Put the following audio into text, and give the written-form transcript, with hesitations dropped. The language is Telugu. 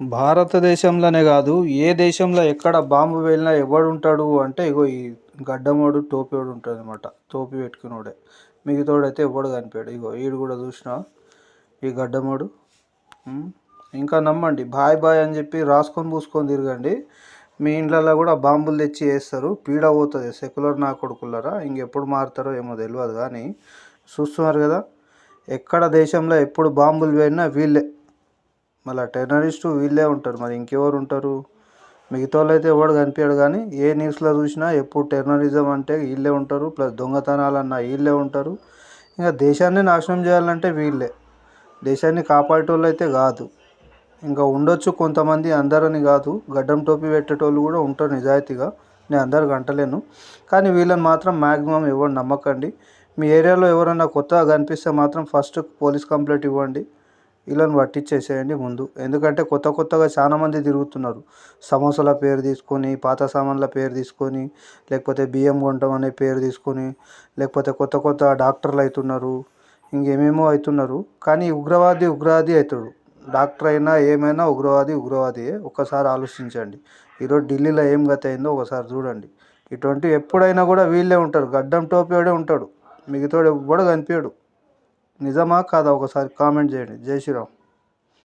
భారతదేశంలోనే కాదు, ఏ దేశంలో ఎక్కడ బాంబు పేలినా ఎవడుంటాడు అంటే ఇగో ఈ గడ్డమోడు, టోపీయోడు ఉంటాడనమాట. టోపీ పెట్టుకునోడే. మిగతావాడైతే ఎవ్వడు కనిపియడు. ఇగో ఈడు కూడా చూసినావా ఈ గడ్డమోడు. ఉమ్. ఇంకా నమ్మండి, బాయ్ బాయ్ అని చెప్పి రాసుకొని పూసుకొని తిరగండి. మీ ఇండ్లలో కూడా బాంబులు తెచ్చి వేస్తారు, పీడ పోతుంది. సెక్యులర్ నా కొడుకులరా ఇంకెప్పుడు మారుతారో ఏమో తెలియదు కానీ చూస్తున్నారు కదా, ఎక్కడ దేశంలో ఎప్పుడు బాంబులు పేలినా వీళ్ళే మళ్ళీ టెర్రరిస్టు వీళ్ళే ఉంటారు. మరి ఇంకెవరు ఉంటారు? మిగతా వాళ్ళు అయితే ఎవడు కనిపించడు కానీ ఏ న్యూస్లో చూసినా ఎప్పుడు టెర్రరిజం అంటే వీళ్ళే ఉంటారు. ప్లస్ దొంగతనాలన్నా వీళ్ళే ఉంటారు. ఇంకా దేశాన్ని నాశనం చేయాలంటే వీళ్ళే. దేశాన్ని కాపాడేటోళ్ళు అయితే కాదు. ఇంకా ఉండొచ్చు కొంతమంది, అందరని కాదు. గడ్డం టోపీ పెట్టేటోళ్ళు కూడా ఉంటారు నిజాయితీగా, నేను అందరికి అంటలేను. కానీ వీళ్ళని మాత్రం మ్యాక్సిమం ఎవరు నమ్మకండి. మీ ఏరియాలో ఎవరైనా కొత్తగా కనిపిస్తే మాత్రం ఫస్ట్ పోలీస్ కంప్లైంట్ ఇవ్వండి. వీళ్ళని పట్టించేసేయండి ముందు. ఎందుకంటే కొత్తగా చాలా మంది తిరుగుతున్నారు. సమోసాల పేరు తీసుకొని, పాత సామాన్ల పేరు తీసుకొని, లేకపోతే బియ్యం కొంటాం అనే పేరు తీసుకొని, లేకపోతే కొత్త డాక్టర్లు అవుతున్నారు, ఇంకేమేమో అవుతున్నారు. కానీ ఉగ్రవాది అవుతాడు. డాక్టర్ అయినా ఏమైనా ఉగ్రవాదియే. ఒక్కసారి ఆలోచించండి. ఈరోజు ఢిల్లీలో ఏం గతి అయిందో ఒకసారి చూడండి. ఇటువంటి ఎప్పుడైనా కూడా వీళ్ళే ఉంటారు. గడ్డం టోపీయోడే ఉంటాడు, మిగతాడు ఎవ్వడు కనిపించడు. నిజమా కాదా ఒకసారి కామెంట్ చేయండి. జై శ్రీరామ్.